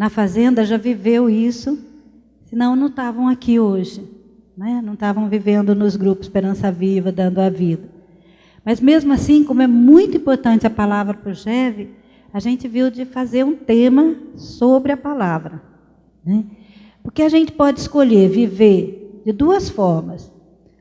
na fazenda já viveu isso, senão não estavam aqui hoje, né? Não estavam vivendo nos grupos Esperança Viva, dando a vida. Mas mesmo assim, como é muito importante a palavra para o GEV, a gente viu de fazer um tema sobre a palavra, né? Porque a gente pode escolher viver de duas formas.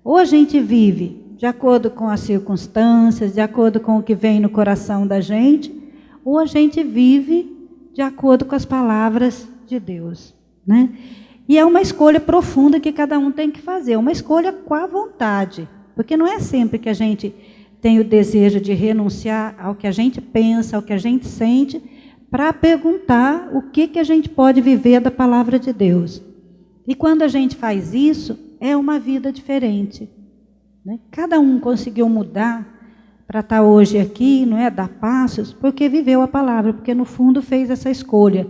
Ou a gente vive de acordo com as circunstâncias, de acordo com o que vem no coração da gente, ou a gente vive de acordo com as palavras de Deus, né? E é uma escolha profunda que cada um tem que fazer, uma escolha com a vontade, porque não é sempre que a gente tem o desejo de renunciar ao que a gente pensa, ao que a gente sente, para perguntar o que a gente pode viver da palavra de Deus. E quando a gente faz isso, é uma vida diferente, né? Cada um conseguiu mudar para estar hoje aqui, não é, dar passos, porque viveu a palavra, porque no fundo fez essa escolha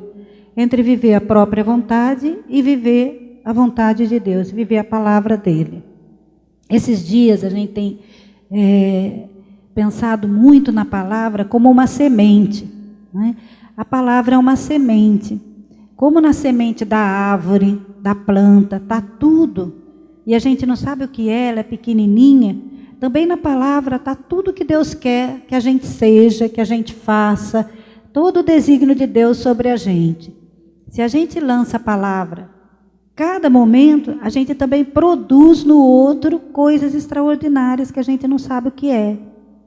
entre viver a própria vontade e viver a vontade de Deus, viver a palavra dele. Esses dias a gente tem pensado muito na palavra como uma semente, né? A palavra é uma semente. Como na semente da árvore, da planta, está tudo. E a gente não sabe o que é, ela é pequenininha. Também na palavra está tudo que Deus quer que a gente seja, que a gente faça. Todo o desígnio de Deus sobre a gente. Se a gente lança a palavra, cada momento, a gente também produz no outro coisas extraordinárias que a gente não sabe o que é,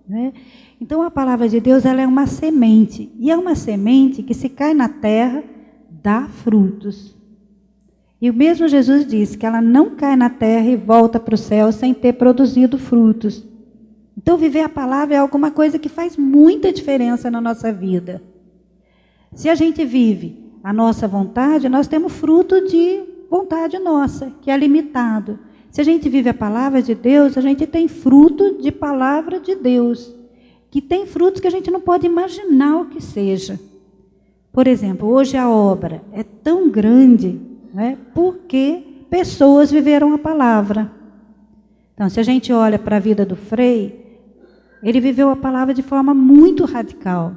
né? Então a palavra de Deus, ela é uma semente. E é uma semente que se cai na terra, dá frutos. E o mesmo Jesus disse que ela não cai na terra e volta para o céu sem ter produzido frutos. Então viver a palavra é alguma coisa que faz muita diferença na nossa vida. Se a gente vive a nossa vontade, nós temos fruto de vontade nossa, que é limitado. Se a gente vive a palavra de Deus, a gente tem fruto de palavra de Deus, que tem frutos que a gente não pode imaginar o que seja. Por exemplo, hoje a obra é tão grande, né, porque pessoas viveram a palavra. Então, se a gente olha para a vida do Frei, ele viveu a palavra de forma muito radical.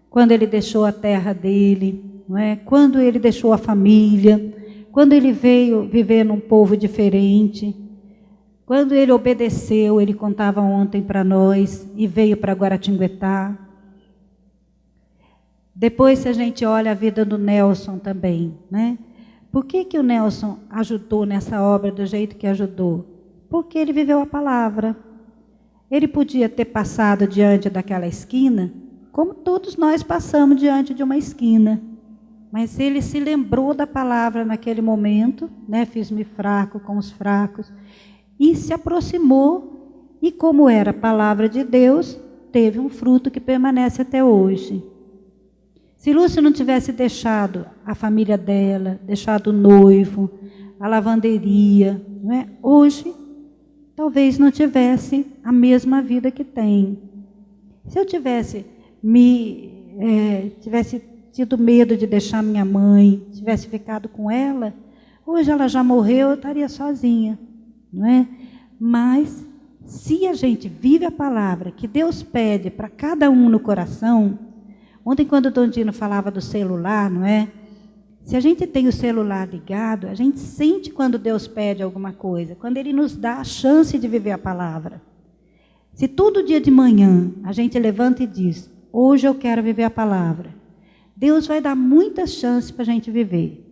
Quando ele deixou a terra dele, não é? Quando ele deixou a família, quando ele veio viver num povo diferente, quando ele obedeceu, ele contava ontem para nós, e veio para Guaratinguetá. Depois, se a gente olha a vida do Nelson também, né? Por que o Nelson ajudou nessa obra do jeito que ajudou? Porque ele viveu a palavra. Ele podia ter passado diante daquela esquina, como todos nós passamos diante de uma esquina. Mas ele se lembrou da palavra naquele momento, né? Fiz-me fraco com os fracos, e se aproximou, e como era a palavra de Deus, teve um fruto que permanece até hoje. Se Lúcia não tivesse deixado a família dela, deixado o noivo, a lavanderia, não é? Hoje, talvez não tivesse a mesma vida que tem. Se eu tivesse tido medo de deixar minha mãe, tivesse ficado com ela, hoje ela já morreu, eu estaria sozinha, não é? Mas, se a gente vive a palavra que Deus pede para cada um no coração, ontem quando o Dom Dino falava do celular, não é? Se a gente tem o celular ligado, a gente sente quando Deus pede alguma coisa, quando Ele nos dá a chance de viver a palavra. Se todo dia de manhã a gente levanta e diz, hoje eu quero viver a palavra, Deus vai dar muitas chances para a gente viver.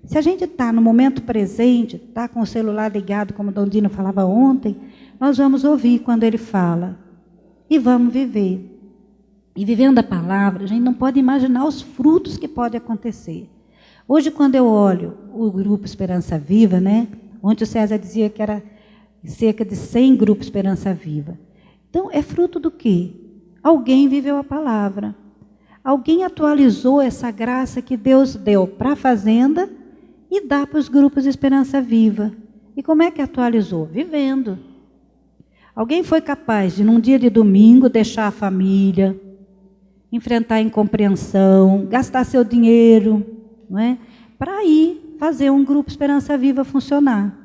Se a gente está no momento presente, está com o celular ligado, como o Dom Dino falava ontem, nós vamos ouvir quando Ele fala e vamos viver. E vivendo a palavra, a gente não pode imaginar os frutos que podem acontecer. Hoje, quando eu olho o Grupo Esperança Viva, né? Ontem o César dizia que era cerca de 100 grupos Esperança Viva. Então, é fruto do quê? Alguém viveu a palavra. Alguém atualizou essa graça que Deus deu para a fazenda e dá para os grupos Esperança Viva. E como é que atualizou? Vivendo. Alguém foi capaz de, num dia de domingo, deixar a família, enfrentar a incompreensão, gastar seu dinheiro, não é? Para ir fazer um grupo Esperança Viva funcionar.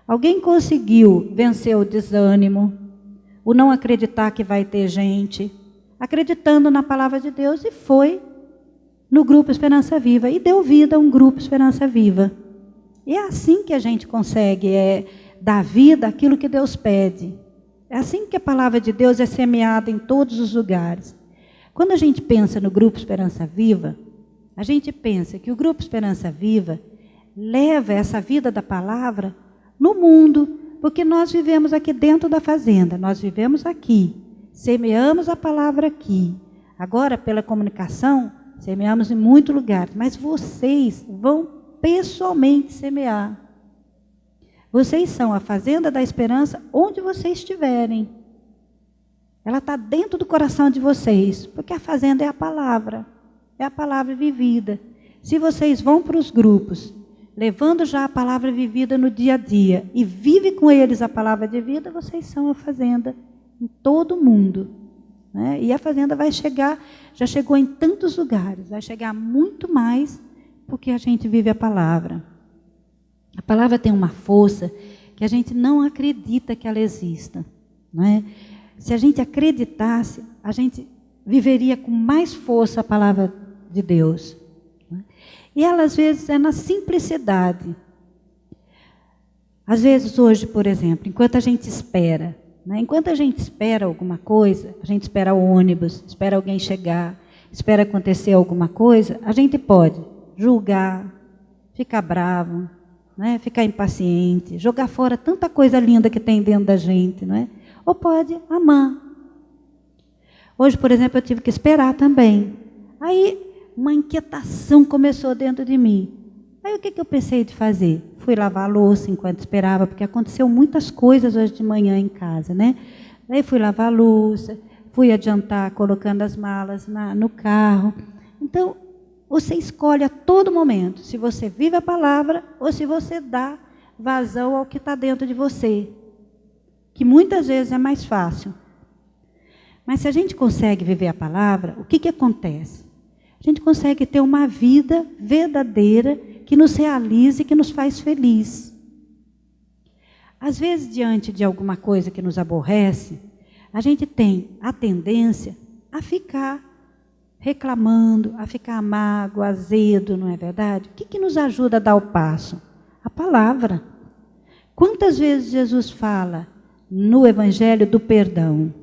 Alguém conseguiu vencer o desânimo, o não acreditar que vai ter gente, acreditando na palavra de Deus, e foi no Grupo Esperança Viva e deu vida a um Grupo Esperança Viva. E é assim que a gente consegue dar vida àquilo que Deus pede. É assim que a palavra de Deus é semeada em todos os lugares. Quando a gente pensa no Grupo Esperança Viva, a gente pensa que o Grupo Esperança Viva leva essa vida da palavra no mundo, porque nós vivemos aqui dentro da fazenda, nós vivemos aqui, semeamos a palavra aqui. Agora, pela comunicação, semeamos em muitos lugares, mas vocês vão pessoalmente semear. Vocês são a fazenda da esperança onde vocês estiverem. Ela está dentro do coração de vocês, porque a fazenda é a palavra vivida. Se vocês vão para os grupos, levando já a palavra vivida no dia a dia, e vive com eles a palavra de vida, vocês são a fazenda em todo o mundo. Né? E a fazenda vai chegar, já chegou em tantos lugares, vai chegar muito mais, porque a gente vive a palavra. A palavra tem uma força que a gente não acredita que ela exista. Não é? Se a gente acreditasse, a gente viveria com mais força a palavra de Deus. Não é? E ela, às vezes, é na simplicidade. Às vezes, hoje, por exemplo, enquanto a gente espera, né? Enquanto a gente espera alguma coisa, a gente espera o ônibus, espera alguém chegar, espera acontecer alguma coisa, a gente pode julgar, ficar bravo, né? Ficar impaciente, jogar fora tanta coisa linda que tem dentro da gente, não é? Ou pode amar. Hoje, por exemplo, eu tive que esperar também. Aí, uma inquietação começou dentro de mim. Aí, o que eu pensei de fazer? Fui lavar a louça enquanto esperava, porque aconteceu muitas coisas hoje de manhã em casa, né? Aí, fui lavar a louça, fui adiantar colocando as malas no carro. Então, você escolhe a todo momento se você vive a palavra ou se você dá vazão ao que está dentro de você, que muitas vezes é mais fácil. Mas se a gente consegue viver a palavra, o que acontece? A gente consegue ter uma vida verdadeira que nos realize e que nos faz feliz. Às vezes, diante de alguma coisa que nos aborrece, a gente tem a tendência a ficar reclamando, a ficar amargo, azedo, não é verdade? O que nos ajuda a dar o passo? A palavra. Quantas vezes Jesus fala no Evangelho do perdão?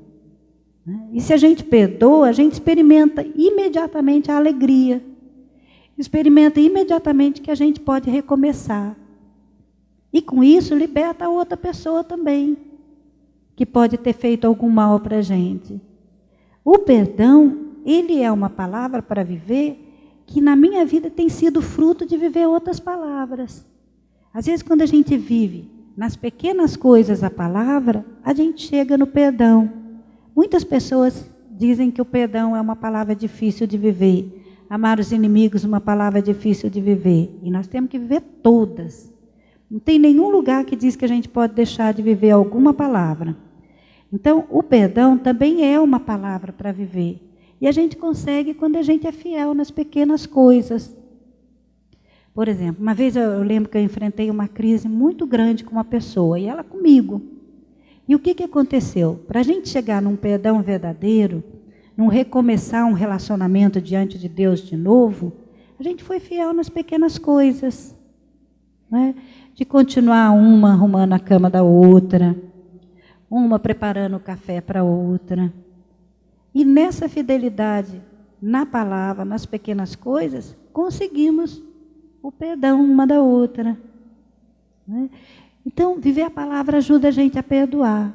E se a gente perdoa, a gente experimenta imediatamente a alegria. Experimenta imediatamente que a gente pode recomeçar. E com isso liberta a outra pessoa também, que pode ter feito algum mal para a gente. O perdão, ele é uma palavra para viver que na minha vida tem sido fruto de viver outras palavras. Às vezes, quando a gente vive nas pequenas coisas a palavra, a gente chega no perdão. Muitas pessoas dizem que o perdão é uma palavra difícil de viver. Amar os inimigos, uma palavra difícil de viver. E nós temos que viver todas. Não tem nenhum lugar que diz que a gente pode deixar de viver alguma palavra. Então, o perdão também é uma palavra para viver. E a gente consegue quando a gente é fiel nas pequenas coisas. Por exemplo, uma vez eu lembro que eu enfrentei uma crise muito grande com uma pessoa, e ela comigo. E o que aconteceu? Para a gente chegar num perdão verdadeiro, num recomeçar um relacionamento diante de Deus de novo, a gente foi fiel nas pequenas coisas. Né? De continuar uma arrumando a cama da outra, uma preparando o café para a outra. E nessa fidelidade, na palavra, nas pequenas coisas, conseguimos o perdão uma da outra. Né? Então, viver a palavra ajuda a gente a perdoar.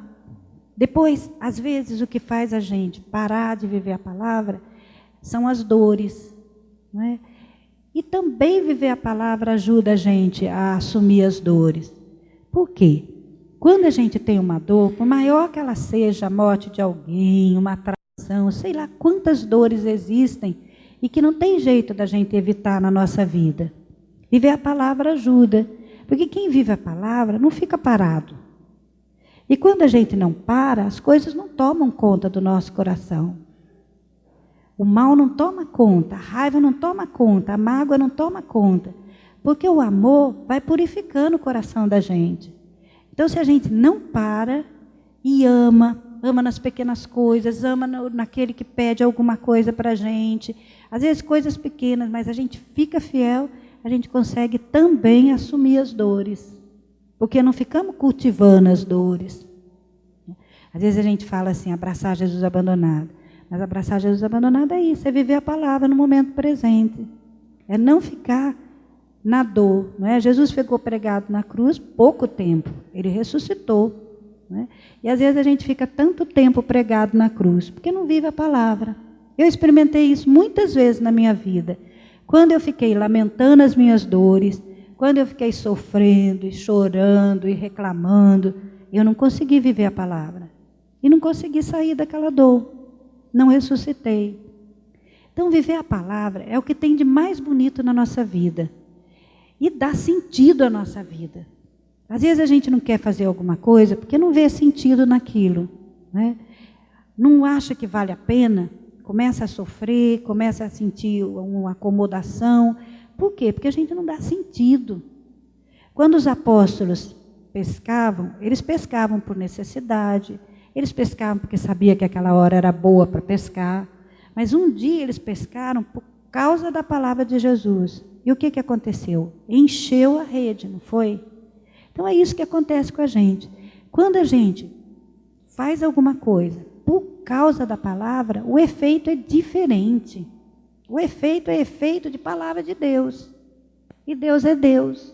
Depois, às vezes, o que faz a gente parar de viver a palavra são as dores. Não é? E também viver a palavra ajuda a gente a assumir as dores. Por quê? Quando a gente tem uma dor, por maior que ela seja, a morte de alguém, uma traição, sei lá quantas dores existem e que não tem jeito da gente evitar na nossa vida. Viver a palavra ajuda. Porque quem vive a palavra não fica parado. E quando a gente não para, as coisas não tomam conta do nosso coração. O mal não toma conta, a raiva não toma conta, a mágoa não toma conta. Porque o amor vai purificando o coração da gente. Então, se a gente não para e ama ama nas pequenas coisas, ama naquele que pede alguma coisa para a gente. Às vezes coisas pequenas, mas a gente fica fiel, a gente consegue também assumir as dores. Porque não ficamos cultivando as dores. Às vezes a gente fala assim, abraçar Jesus abandonado. Mas abraçar Jesus abandonado é isso, é viver a palavra no momento presente. É não ficar na dor. Não é? Jesus ficou pregado na cruz pouco tempo. Ele ressuscitou. Não é? E às vezes a gente fica tanto tempo pregado na cruz, porque não vive a palavra. Eu experimentei isso muitas vezes na minha vida. Quando eu fiquei lamentando as minhas dores, quando eu fiquei sofrendo e chorando e reclamando, eu não consegui viver a palavra. E não consegui sair daquela dor. Não ressuscitei. Então, viver a palavra é o que tem de mais bonito na nossa vida. E dá sentido à nossa vida. Às vezes a gente não quer fazer alguma coisa porque não vê sentido naquilo. Né? Não acha que vale a pena, começa a sofrer, começa a sentir uma acomodação. Por quê? Porque a gente não dá sentido. Quando os apóstolos pescavam, eles pescavam por necessidade, eles pescavam porque sabiam que aquela hora era boa para pescar, mas um dia eles pescaram por causa da palavra de Jesus. E o que aconteceu? Encheu a rede, não foi? Então é isso que acontece com a gente. Quando a gente faz alguma coisa por causa da palavra, o efeito é diferente. O efeito é efeito de palavra de Deus. E Deus é Deus.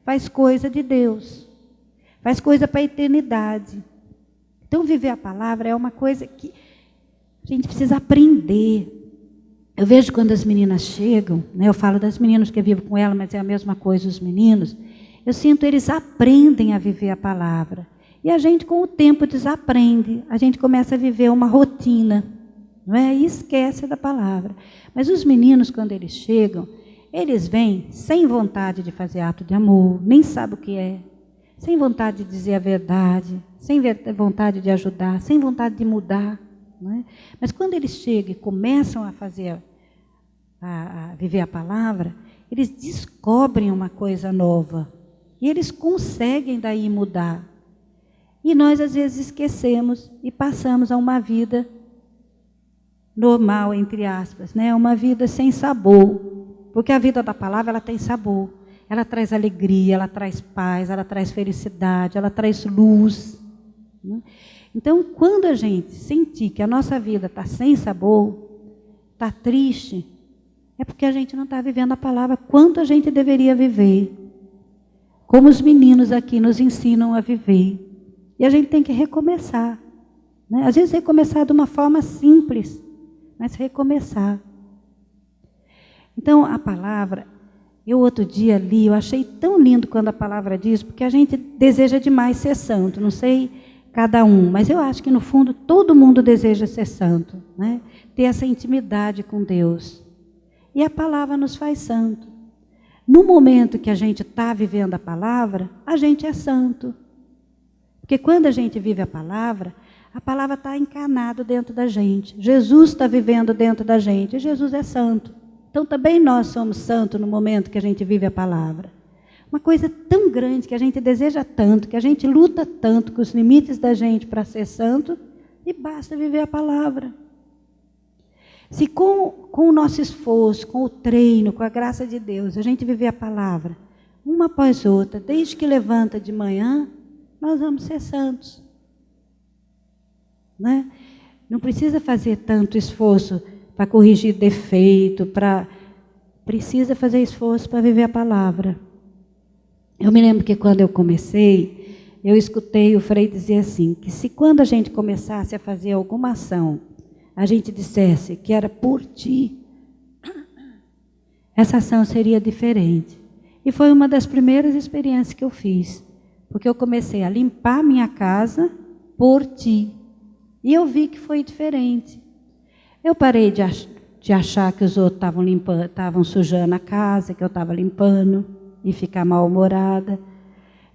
Faz coisa de Deus. Faz coisa para a eternidade. Então, viver a palavra é uma coisa que a gente precisa aprender. Eu vejo quando as meninas chegam, né, eu falo das meninas que eu vivo com elas, mas é a mesma coisa os meninos. Eu sinto eles aprendem a viver a palavra. E a gente, com o tempo, desaprende. A gente começa a viver uma rotina. Não é? E esquece da palavra. Mas os meninos, quando eles chegam, eles vêm sem vontade de fazer ato de amor, nem sabem o que é, sem vontade de dizer a verdade, sem vontade de ajudar, sem vontade de mudar. Não é? Mas quando eles chegam e começam a fazer, a viver a palavra, eles descobrem uma coisa nova. E eles conseguem daí mudar. E nós, às vezes, esquecemos e passamos a uma vida normal, entre aspas, né? Uma vida sem sabor, porque a vida da palavra ela tem sabor, ela traz alegria, ela traz paz, ela traz felicidade, ela traz luz. Né? Então, quando a gente sentir que a nossa vida está sem sabor, está triste, é porque a gente não está vivendo a palavra quanto a gente deveria viver, como os meninos aqui nos ensinam a viver. E a gente tem que recomeçar, né? Às vezes recomeçar de uma forma simples, mas recomeçar. Então, a palavra, eu outro dia li, eu achei tão lindo quando a palavra diz, porque a gente deseja demais ser santo, não sei cada um, mas eu acho que no fundo todo mundo deseja ser santo, né? Ter essa intimidade com Deus. E a palavra nos faz santo. No momento que a gente está vivendo a palavra, a gente é santo. Porque quando a gente vive a palavra está encarnado dentro da gente. Jesus está vivendo dentro da gente. E Jesus é santo. Então também nós somos santos no momento que a gente vive a palavra. Uma coisa tão grande que a gente deseja tanto, que a gente luta tanto com os limites da gente para ser santo, e basta viver a palavra. Se com o nosso esforço, com o treino, com a graça de Deus, a gente viver a palavra, uma após outra, desde que levanta de manhã, nós vamos ser santos. Né? Não precisa fazer tanto esforço para corrigir defeito, precisa fazer esforço para viver a palavra. Eu me lembro que quando eu comecei, eu escutei o Frei dizer assim, que se quando a gente começasse a fazer alguma ação, a gente dissesse que era por ti, essa ação seria diferente. E foi uma das primeiras experiências que eu fiz, porque eu comecei a limpar minha casa por ti. E eu vi que foi diferente. Eu parei de achar que os outros estavam sujando a casa, que eu estava limpando, e ficar mal-humorada.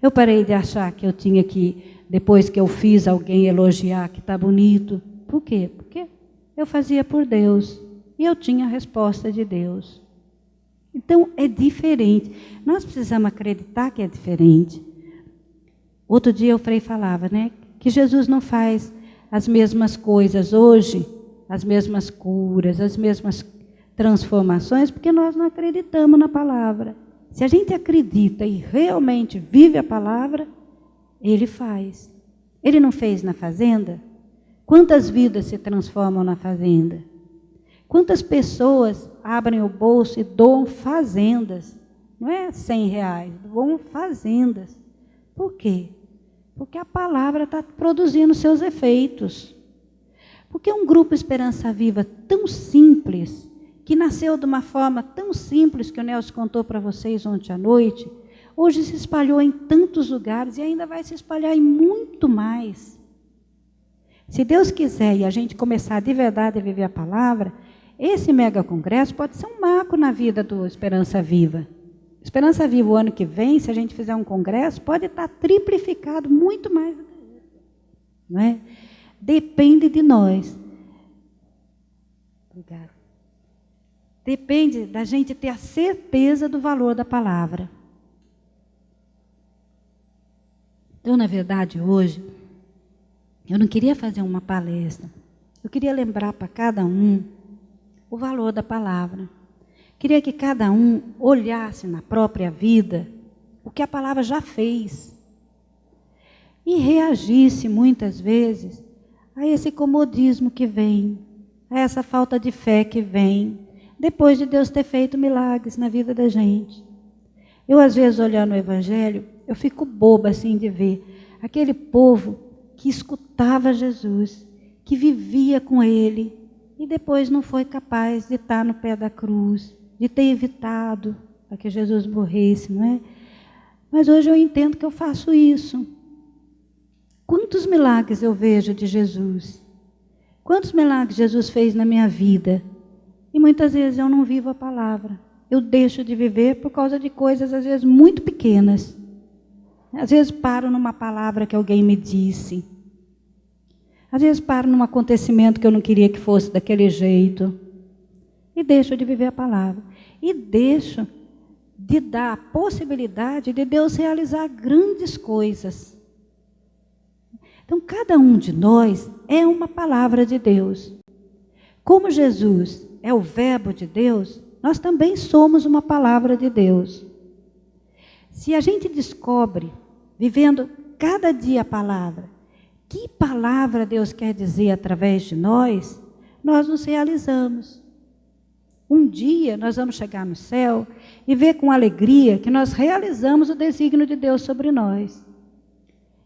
Eu parei de achar que eu tinha que, depois que eu fiz, alguém elogiar que está bonito. Por quê? Porque eu fazia por Deus. E eu tinha a resposta de Deus. Então, é diferente. Nós precisamos acreditar que é diferente. Outro dia o Frei falava, né? Que Jesus não faz as mesmas coisas hoje, as mesmas curas, as mesmas transformações, porque nós não acreditamos na palavra. Se a gente acredita e realmente vive a palavra, Ele faz. Ele não fez na fazenda? Quantas vidas se transformam na fazenda? Quantas pessoas abrem o bolso e doam fazendas? Não é 100 reais, doam fazendas. Por quê? Porque a palavra está produzindo seus efeitos. Porque um grupo Esperança Viva tão simples, que nasceu de uma forma tão simples que o Nelson contou para vocês ontem à noite, hoje se espalhou em tantos lugares e ainda vai se espalhar em muito mais. Se Deus quiser e a gente começar de verdade a viver a palavra, esse mega congresso pode ser um marco na vida do Esperança Viva. Esperança Viva, o ano que vem, se a gente fizer um congresso, pode estar triplificado muito mais do que isso. Não é? Depende de nós. Obrigada. Depende da gente ter a certeza do valor da palavra. Então, na verdade, hoje, eu não queria fazer uma palestra. Eu queria lembrar para cada um o valor da palavra. Queria que cada um olhasse na própria vida o que a palavra já fez. E reagisse muitas vezes a esse comodismo que vem, a essa falta de fé que vem, depois de Deus ter feito milagres na vida da gente. Eu, às vezes, olhando o Evangelho, eu fico boba assim de ver aquele povo que escutava Jesus, que vivia com Ele, e depois não foi capaz de estar no pé da cruz, de ter evitado para que Jesus morresse, não é? Mas hoje eu entendo que eu faço isso. Quantos milagres eu vejo de Jesus? Quantos milagres Jesus fez na minha vida? E muitas vezes eu não vivo a palavra. Eu deixo de viver por causa de coisas, às vezes, muito pequenas. Às vezes paro numa palavra que alguém me disse. Às vezes paro num acontecimento que eu não queria que fosse daquele jeito. E deixo de viver a palavra. E deixo de dar a possibilidade de Deus realizar grandes coisas. Então, cada um de nós é uma palavra de Deus. Como Jesus é o verbo de Deus, nós também somos uma palavra de Deus. Se a gente descobre, vivendo cada dia a palavra, que palavra Deus quer dizer através de nós, nós nos realizamos. Um dia nós vamos chegar no céu e ver com alegria que nós realizamos o desígnio de Deus sobre nós.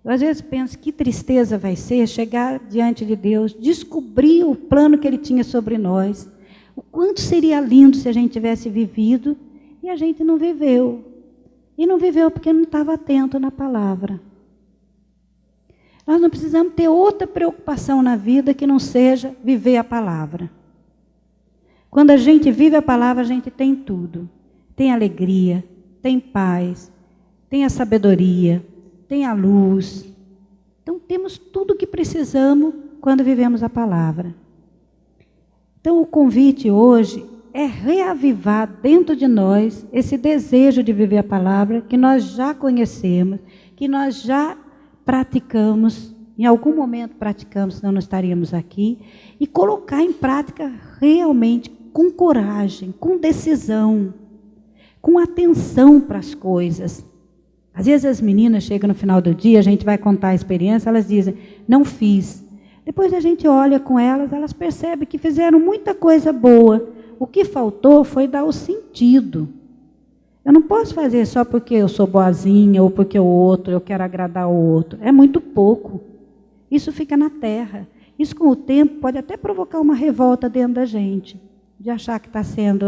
Eu às vezes penso que tristeza vai ser chegar diante de Deus, descobrir o plano que Ele tinha sobre nós. O quanto seria lindo se a gente tivesse vivido e a gente não viveu. E não viveu porque não estava atento na palavra. Nós não precisamos ter outra preocupação na vida que não seja viver a palavra. Quando a gente vive a palavra, a gente tem tudo. Tem alegria, tem paz, tem a sabedoria, tem a luz. Então, temos tudo o que precisamos quando vivemos a palavra. Então, o convite hoje é reavivar dentro de nós esse desejo de viver a palavra que nós já conhecemos, que nós já praticamos, em algum momento praticamos, senão não estaríamos aqui, e colocar em prática realmente com coragem, com decisão, com atenção para as coisas. Às vezes as meninas chegam no final do dia, a gente vai contar a experiência, elas dizem, não fiz. Depois a gente olha com elas, elas percebem que fizeram muita coisa boa. O que faltou foi dar o sentido. Eu não posso fazer só porque eu sou boazinha ou porque o outro, eu quero agradar o outro. É muito pouco. Isso fica na terra. Isso com o tempo pode até provocar uma revolta dentro da gente, de achar que está sendo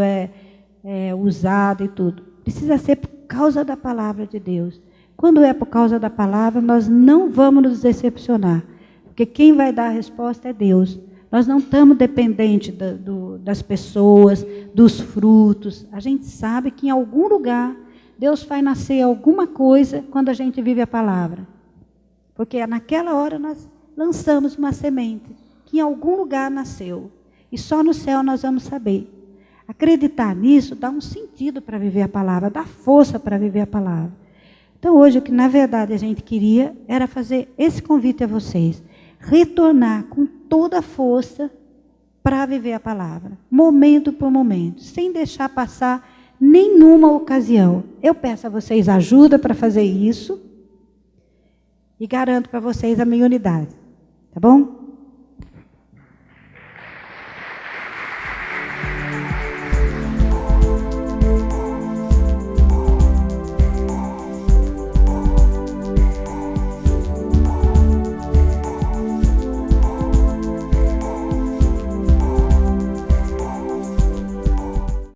usado e tudo. Precisa ser por causa da palavra de Deus. Quando é por causa da palavra, nós não vamos nos decepcionar. Porque quem vai dar a resposta é Deus. Nós não estamos dependentes das pessoas, dos frutos. A gente sabe que em algum lugar Deus faz nascer alguma coisa quando a gente vive a palavra. Porque naquela hora nós lançamos uma semente que em algum lugar nasceu. E só no céu nós vamos saber. Acreditar nisso dá um sentido para viver a palavra, dá força para viver a palavra. Então hoje o que na verdade a gente queria era fazer esse convite a vocês. retornar com toda a força para viver a palavra, momento por momento, sem deixar passar nenhuma ocasião. Eu peço a vocês ajuda para fazer isso e garanto para vocês a minha unidade, tá bom?